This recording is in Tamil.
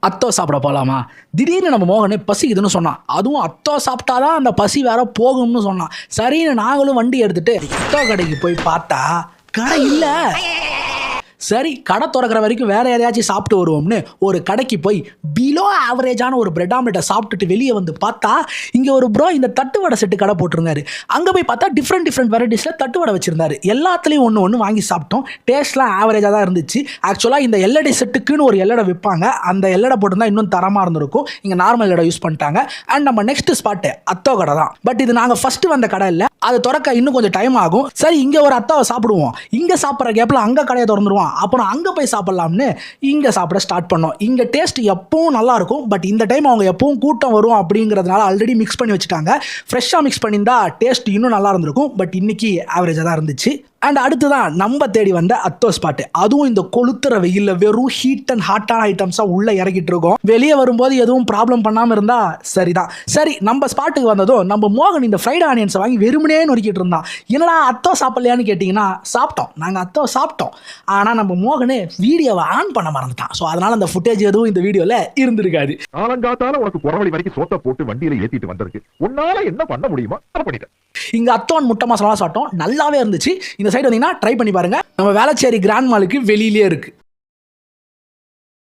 அத்தோ சாப்பிட போகலாமா? திடீர்னு நம்ம மோகனே பசிக்குதுன்னு சொன்னான். அதுவும் அத்தோ சாப்பிட்டாதான் அந்த பசி வேற போகும்னு சொன்னான். சரின்னு நாங்களும் வண்டி எடுத்துட்டு அத்தோ கடைக்கு போய் பார்த்தா கடை இல்லை. சரி, கடை திறக்கிற வரைக்கும் வேற எதையாச்சும் சாப்பிட்டு வருவோம்னு ஒரு கடைக்கு போய் பிலோ ஆவரேஜான ஒரு பிரெட் ஆம்லெட்டை சாப்பிட்டுட்டு வெளியே வந்து பார்த்தா இங்கே ஒரு ப்ரோ இந்த தட்டுவடை செட்டு கடை போட்டிருந்தாரு. அங்கே போய் பார்த்தா டிஃப்ரெண்ட் வெரைட்டிஸில் தட்டுவடை வச்சிருந்தாரு. எல்லாத்துலேயும் ஒன்று வாங்கி சாப்பிட்டோம். டேஸ்ட்லாம் ஆவரேஜாக தான் இருந்துச்சு. ஆக்சுவலாக இந்த எல்லடை செட்டுக்குன்னு ஒரு எல்லடை விற்பாங்க. அந்த எல்லடை போட்டிருந்தா இன்னும் தரமாக இருந்திருக்கும். இங்கே நார்மல் எல்லடை யூஸ் பண்ணிட்டாங்க. அண்ட் நம்ம நெக்ஸ்ட் ஸ்பாட்டு அத்தோ கடை தான். பட் இது நாங்கள் ஃபஸ்ட்டு வந்த கடை இல்லை. அது திறக்க இன்னும் கொஞ்சம் டைம் ஆகும். சரி, இங்கே ஒரு அத்தாவை சாப்பிடுவோம். இங்கே சாப்பிட்ற கேப்பில் அங்கே கடையை திறந்துருவோம். அப்புறம் அங்கே போய் சாப்பிட்லாம்னு இங்கே சாப்பிட ஸ்டார்ட் பண்ணோம். இங்கே டேஸ்ட் எப்பவும் நல்லா இருக்கும். பட் இந்த டைம் அவங்க எப்பவும் கூட்டம் வரும் அப்படிங்கிறதுனால ஆல்ரெடி மிக்ஸ் பண்ணி வச்சுட்டாங்க. ஃப்ரெஷ்ஷாக மிக்ஸ் பண்ணியிருந்தா டேஸ்ட் இன்னும் நல்லா இருந்திருக்கும். பட் இன்னைக்கு ஆவரேஜாக தான் இருந்துச்சு. அண்ட் அடுத்துதான் நம்ம தேடி வந்த அத்தோ ஸ்பாட்டு. அதுவும் இந்த கொளுத்துற வெயிலில் வெறும் ஹீட் அண்ட் ஹாட்டான ஐட்டம்ஸாக உள்ளே இறக்கிட்டு இருக்கோம். வெளியே வரும்போது எதுவும் ப்ராப்ளம் பண்ணாமல் இருந்தால் சரிதான். சரி, நம்ம ஸ்பாட்டுக்கு வந்ததும் நம்ம மோகன் இந்த ஃப்ரைட் ஆனியன்ஸை வாங்கி வெறுமனே நொறுக்கிட்டு இருந்தான். என்னடா அத்தோ சாப்பிடலையான்னு கேட்டிங்கன்னா, சாப்பிட்டோம், நாங்கள் அத்தோ சாப்பிட்டோம். ஆனால் நம்ம மோகனே வீடியோவை ஆன் பண்ண மறந்துட்டான். ஸோ அதனால் அந்த ஃபுட்டேஜ் எதுவும் இந்த வீடியோவில் இருந்திருக்காது. காலங்காத்தால உனக்கு குறவழி வரைக்கும் சோத்தை போட்டு வண்டியில் ஏற்றிட்டு வந்திருக்கு. உன்னால என்ன பண்ண முடியுமா அதை பண்ணிட்டேன். இங்க அத்தோன் முட்டை மசாலா சாப்பிட்டோம். நல்லாவே இருந்துச்சு. இந்த சைடு வந்தீங்கன்னா ட்ரை பண்ணி பாருங்க. நம்ம வேளச்சேரி கிராண்ட் மாலுக்கு வெளியிலே இருக்கு.